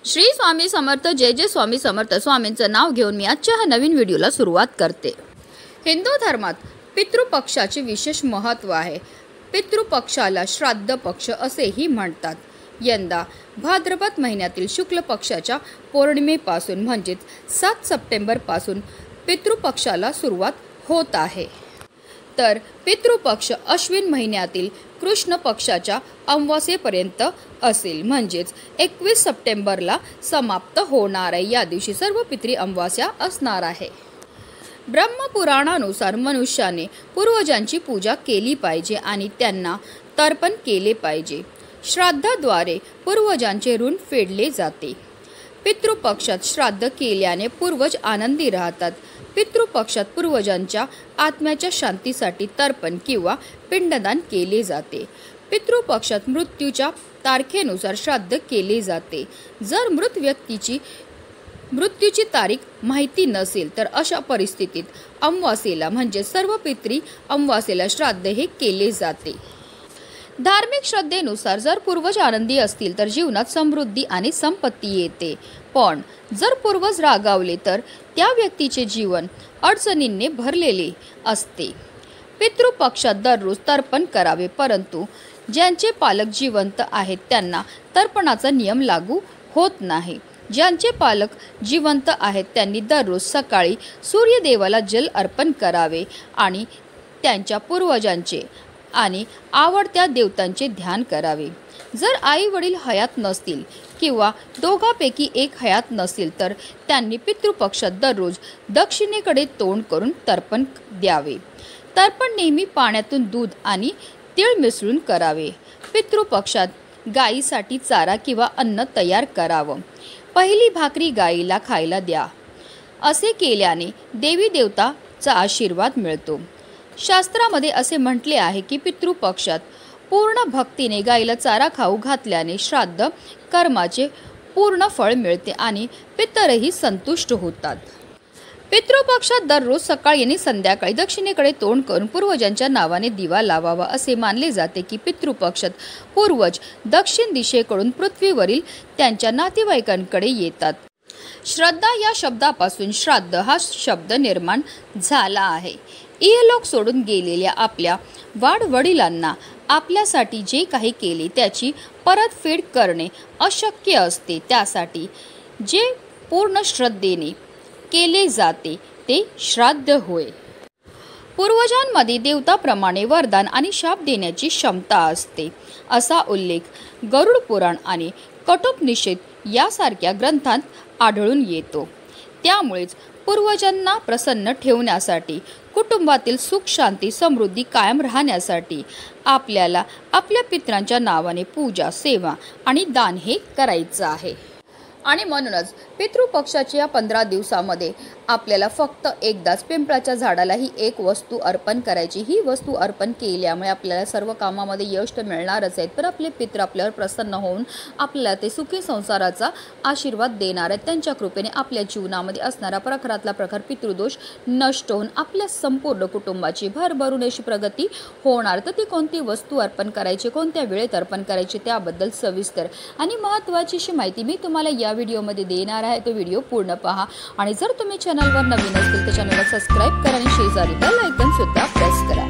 श्री स्वामी समर्थ, जय जय स्वामी समर्थ. स्वामींचं नाव घेऊन मी आजच्या ह्या नवीन व्हिडिओला सुरुवात करते. हिंदू धर्मात पितृपक्षाचे विशेष महत्त्व आहे. पितृपक्षाला श्राद्ध पक्ष असेही म्हणतात. यंदा भाद्रपद महिन्यातील शुक्ल पक्षाच्या पौर्णिमेपासून म्हणजेच 7 सप्टेंबरपासून पितृपक्षाला सुरुवात होत आहे. तर पितृपक्ष अश्विन महिन्यातील कृष्ण पक्षाच्या अमावास्येपर्यंत असेल, म्हणजेच 21 सप्टेंबरला समाप्त होणार आहे. या दिवशी सर्व पितृ अमावास्या असणार आहे. ब्रह्मपुराणानुसार मनुष्याने पूर्वजांची पूजा केली पाहिजे आणि त्यांना तर्पण केले पाहिजे. श्राद्धाद्वारे पूर्वजांचे ऋण फेडले जाते. पितृपक्षात श्राद्ध केल्याने पूर्वज आनंदी राहतात. पितृपक्षात पूर्वजांच्या आत्म्याच्या शांतीसाठी तर्पण किंवा पिंडदान केले जाते. पितृपक्षात मृत्यूच्या तारखेनुसार श्राद्ध केले जाते. जर मृत व्यक्तीची मृत्यूची तारीख माहिती नसेल तर अशा परिस्थितीत अमावास्येला म्हणजे सर्व पितृ अमावास्येला श्राद्ध हे केले जाते. धार्मिक श्रद्धेनुसार जर पूर्वज आनंदी असतील तर जीवनात समृद्धी आणि संपत्ती येते. पण जर पूर्वज रागावले तर त्या व्यक्तीचे जीवन अडचणींनी भरलेले असते. पितृपक्षात दररोज तर्पण करावे, परंतु ज्यांचे पालक जिवंत आहेत त्यांना तर्पणाचा नियम लागू होत नाही. ज्यांचे पालक जिवंत आहेत त्यांनी दररोज सकाळी सूर्यदेवाला जल अर्पण करावे आणि त्यांच्या पूर्वजांचे आणि आवडत्या देवतांचे ध्यान करावे. जर आई वडील हयात नसतील किंवा दोघांपैकी एक हयात नसेल तर त्यांनी पितृपक्षात दररोज दक्षिणेकडे तोंड करून तर्पण द्यावे. तर्पण नेहमी पाण्यातून दूध आणि तीळ मिसळून करावे. पितृपक्षात गायीसाठी चारा किंवा अन्न तयार करावं. पहिली भाकरी गायीला खायला द्या. असे केल्याने देवी देवताचा आशीर्वाद मिळतो. शास्त्रामध्ये असे म्हटले आहे की पितृपक्षात पूर्ण भक्तीने गायीला चारा खाऊ घातल्याने श्राद्ध कर्माचे पूर्ण फळ मिळते आणि पितरही संतुष्ट होतात. पितृपक्षात दररोज सकाळी आणि संध्याकाळी दक्षिणेकडे तोंड करून पूर्वजांच्या नावाने दिवा लावावा. असे मानले जाते की पितृपक्षात पूर्वज दक्षिण दिशेकडून पृथ्वीवरील त्यांच्या नातेवाईकांकडे येतात. श्रद्धा या शब्दापासून श्राद्ध हा शब्द निर्माण झाला आहे. इहलोक सोडून गेलेल्या आपल्या वाडवडिलांना आपल्यासाठी जे काही केले त्याची परतफेड करणे अशक्य असते. त्यासाठी जे पूर्ण श्रद्धेने केले जाते ते श्राद्ध होय. पूर्वजांमध्ये देवताप्रमाणे वरदान आणि शाप देण्याची क्षमता असते असा उल्लेख गरुड पुराण आणि कठोपनिषद यासारख्या ग्रंथांत आढळून येतो. त्यामुळेच पूर्वजांना प्रसन्न ठेवण्यासाठी, कुटुंबातील सुख शांती समृद्धी कायम राहण्यासाठी आपल्याला आपल्या पितरांच्या नावाने पूजा, सेवा आणि दान हे करायचं आहे. आणि म्हणूनच पितृपक्षाच्या या 15 दिवसामध्ये आपल्याला फक्त एकदाच पिंपळाच्या झाडाला ही एक वस्तू अर्पण करायची. ही वस्तू अर्पण केल्यामुळे आपल्याला सर्व कामामध्ये यश तर मिळणारच आहेत, पण आपले पितृ आपल्यावर प्रसन्न होऊन आपल्याला ते सुखी संसाराचा आशीर्वाद देणार आहेत. त्यांच्या कृपेने आपल्या जीवनामध्ये असणारा प्रखरातला प्रखर पितृदोष नष्ट होऊन आपल्या संपूर्ण कुटुंबाची भरभरून अशी प्रगती होणार. तर ती कोणती वस्तू अर्पण करायची, कोणत्या वेळेत अर्पण करायची त्याबद्दल सविस्तर आणि महत्त्वाची अशी माहिती मी तुम्हाला या व्हिडिओमध्ये देणार आहे. तो व्हिडिओ पूर्ण पहा आणि जर तुम्ही चॅनलवर नवीन असतील तर चॅनलला सबस्क्राईब करा आणि शेजारी बेल आयकॉन सुद्धा प्रेस करा.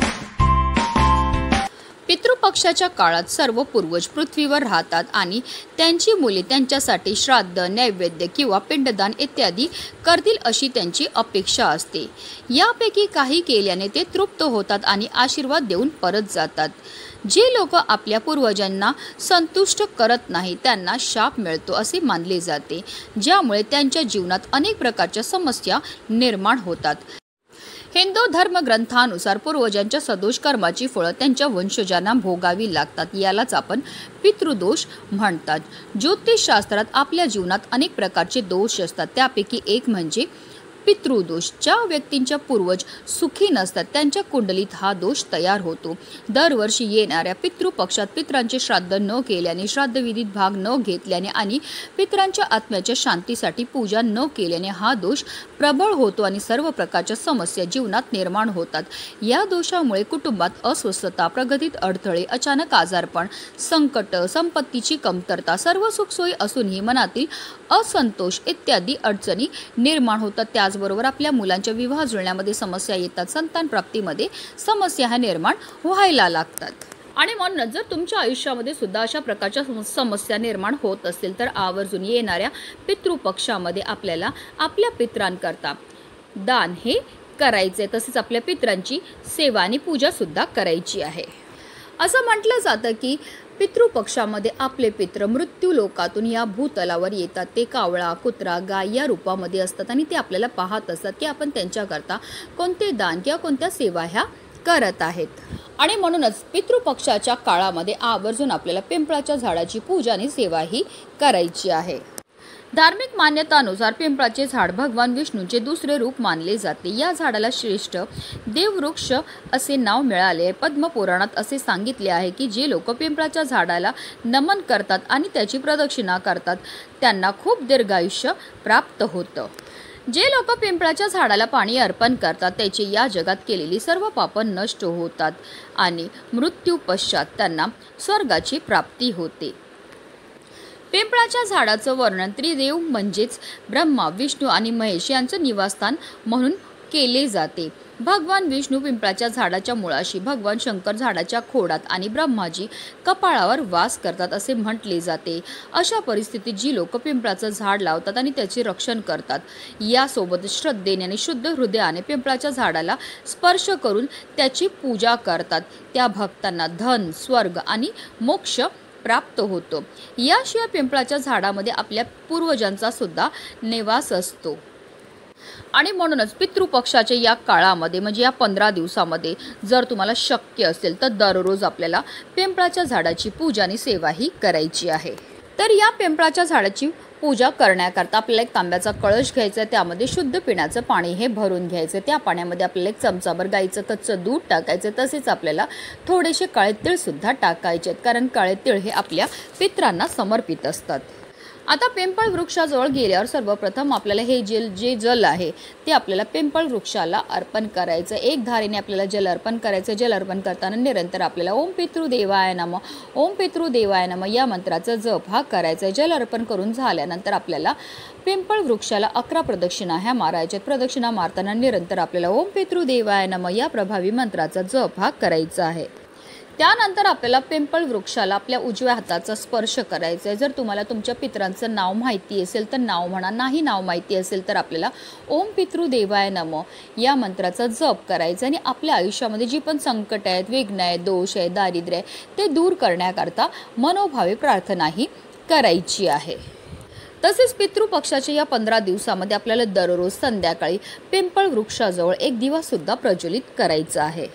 पितृपक्षाच्या काळात सर्व पूर्वज पृथ्वीवर राहतात आणि त्यांची मुले त्यांच्यासाठी श्राद्ध, नैवेद्य किंवा पिंडदान इत्यादी करतील अशी त्यांची अपेक्षा असते. यापैकी काही केल्याने ते तृप्त होतात आणि आशीर्वाद देऊन परत जातात. जे लोक आपल्या पूर्वजांना संतुष्ट करत नाही त्यांना शाप मिळतो असे मानले जाते, ज्यामुळे त्यांच्या जीवनात अनेक प्रकारच्या समस्या निर्माण होतात. हिंदू धर्मग्रंथानुसार पूर्वजांच्या सदोष कर्माची फळं त्यांच्या वंशजांना भोगावी लागतात. यालाच आपण पितृदोष म्हणतात. ज्योतिषशास्त्रात आपल्या जीवनात अनेक प्रकारचे दोष असतात. त्यापैकी एक म्हणजे पितृदोष, ज्या व्यक्तींच्या पूर्वज सुखी नसतात त्यांच्या कुंडलीत हा दोष तयार होतो. दरवर्षी येणाऱ्या पितृपक्षात पितरांचे श्राद्ध न केल्याने, श्राद्धविधीत भाग न घेतल्याने आणि पितरांच्या आत्म्याच्या शांतीसाठी पूजा न केल्याने हा दोष प्रबळ होतो आणि सर्व प्रकारच्या समस्या जीवनात निर्माण होतात. या दोषामुळे कुटुंबात अस्वस्थता, प्रगतीत अडथळे, अचानक आजारपण, संकट, संपत्तीची कमतरता, सर्व सुखसोयी असूनही मनातील असंतोष इत्यादी अडचणी निर्माण होतात. त्याचबरोबर आपल्या मुलांच्या विवाह जुळण्यामध्ये समस्या येतात, संतान प्राप्तीमध्ये समस्या ह्या निर्माण व्हायला लागतात. आणि म्हणून जर तुमच्या आयुष्यामध्ये सुद्धा अशा प्रकारच्या समस्या निर्माण होत असतील तर आवर्जून येणाऱ्या पितृपक्षामध्ये आपल्याला आपल्या पितरांकरता दान हे करायचे, तसेच आपल्या पितरांची सेवा आणि पूजा सुद्धा करायची आहे. असं म्हटलं जातं की पितृपक्षामध्ये आपले पित्र मृत्यू लोकातून या भूतलावर येतात. ते कावळा, कुत्रा, गाय या रूपामध्ये असतात आणि ते आपल्याला पाहत असतात की आपण त्यांच्याकरता कोणते दान किंवा कोणत्या सेवा ह्या करत आहेत. आणि म्हणूनच पितृपक्षाच्या काळामध्ये आवर्जून आपल्याला पिंपळाच्या झाडाची पूजा आणि सेवा ही करायची आहे. धार्मिक मान्यतानुसार पिंपळाचे झाड भगवान विष्णूंचे दुसरे रूप मानले जाते. या झाडाला श्रेष्ठ देववृक्ष असे नाव मिळाले. पद्मपुराणात असे सांगितले आहे की जे लोक पिंपळाच्या झाडाला नमन करतात आणि त्याची प्रदक्षिणा करतात त्यांना खूप दीर्घायुष्य प्राप्त होतं. जे लोक पिंपळाच्या झाडाला पाणी अर्पण करतात त्याची या जगात केलेली सर्व पापं नष्ट होतात आणि मृत्यू पश्चात त्यांना स्वर्गाची प्राप्ती होते. पिंपळाच्या झाडाचं वर्णन त्रिदेव म्हणजेच ब्रह्मा, विष्णू आणि महेश यांचं निवासस्थान म्हणून केले जाते. भगवान विष्णू पिंपळाच्या झाडाच्या मुळाशी, भगवान शंकर झाडाच्या खोडात आणि ब्रह्माजी कपाळावर वास करतात असे म्हटले जाते. अशा परिस्थितीत जी लोक पिंपळाचं झाड लावतात आणि त्याचे रक्षण करतात, यासोबत श्रद्धेने आणि शुद्ध हृदयाने पिंपळाच्या झाडाला स्पर्श करून त्याची पूजा करतात, त्या भक्तांना धन, स्वर्ग आणि मोक्ष प्राप्त होतो. याशिवाय पिंपळाच्या झाडामध्ये आपल्या पूर्वजांचा सुद्धा निवास असतो. आणि म्हणूनच पितृपक्षाच्या या काळामध्ये म्हणजे या 15 दिवसामध्ये जर तुम्हाला शक्य असेल तर दररोज आपल्याला पिंपळाच्या झाडाची पूजा आणि सेवा ही करायची आहे. तर या पिंपळाच्या झाडाची पूजा करण्याकरता आपल्याला एक तांब्याचा कळश घ्यायचा आहे, त्यामध्ये शुद्ध पिण्याचं पाणी हे भरून घ्यायचं. त्या पाण्यामध्ये आपल्याला एक चमचाभर गाईचं कच्चं दूध टाकायचं. तसेच आपल्याला थोडेसे काळे तीळ सुद्धा टाकायचे आहेत, कारण काळे तीळ हे आपल्या पितरांना समर्पित असतात. आता पिंपळ वृक्षाजवळ गेल्यावर सर्वप्रथम आपल्याला हे जे जल आहे ते आपल्याला पिंपळ वृक्षाला अर्पण करायचं. एक धारेने आपल्याला जल अर्पण करायचं. जल अर्पण करताना निरंतर आपल्याला ओम पितृदेवाय नमः, ओम पितृदेवाय नमः या मंत्राचा जप हा करायचा. जल अर्पण करून झाल्यानंतर आपल्याला पिंपळ वृक्षाला 11 प्रदक्षिणा ह्या मारायच्यात. प्रदक्षिणा मारताना निरंतर आपल्याला ओम पितृदेवाय नमः या प्रभावी मंत्राचा जप हा करायचा आहे. त्यानंतर आपल्याला पिंपळ वृक्षाला आपल्या उजव्या हाताचा स्पर्श करायचा आहे. जर तुम्हाला तुमच्या पितरांचं नाव माहिती असेल तर नाव म्हणा, नाही नाव माहिती असेल तर आपल्याला ओम पितृदेवाय नमः या मंत्राचा जप करायचा आणि आपल्या आयुष्यामध्ये जी पण संकट आहेत, विघ्न आहेत, दोष आहे, दारिद्र्य आहे ते दूर करण्याकरता मनोभावे प्रार्थनाही करायची आहे. तसेच पितृपक्षाच्या या 15 दिवसामध्ये आपल्याला दररोज संध्याकाळी पिंपळ वृक्षाजवळ एक दिवा सुद्धा प्रज्वलित करायचा आहे.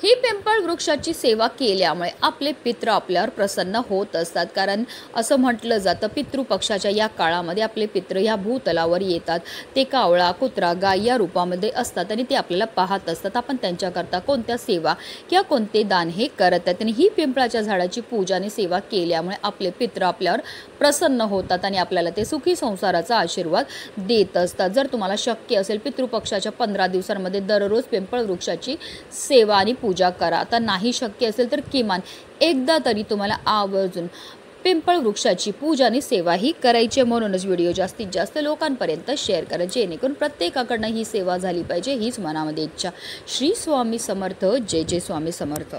ही पिंपळ वृक्षाची सेवा केल्यामुळे आपले पितृ आपल्यावर प्रसन्न होत असतात, कारण असं म्हटलं जातं पितृपक्षाच्या या काळामध्ये आपले पितृ या भूतलावर येतात. ते कावळा, कुत्रा, गाय या रूपामध्ये असतात आणि ते आपल्याला पाहत असतात. आपण त्यांच्याकरता कोणत्या सेवा किंवा कोणते दान हे करत आहेत आणि ही पिंपळाच्या झाडाची पूजा आणि सेवा केल्यामुळे आपले पितृ आपल्यावर प्रसन्न होतात आणि आपल्याला ते सुखी संसाराचा आशीर्वाद देत असतात. जर तुम्हाला शक्य असेल पितृपक्षाच्या 15 दिवसांमध्ये दररोज पिंपळ वृक्षाची सेवा आणि पूजा करा. आता नाही शक्य असेल तर किमान एकदा तरी तुम्हाला आवर्जून पिंपळ वृक्षाची पूजा आणि सेवा ही करायची. म्हणूनच व्हिडिओ जास्तीत जास्त लोकांपर्यंत शेअर करा, जेणेकरून प्रत्येकाकडनं ही सेवा झाली पाहिजे हीच मनामध्ये इच्छा. श्री स्वामी समर्थ. जय जय स्वामी समर्थ.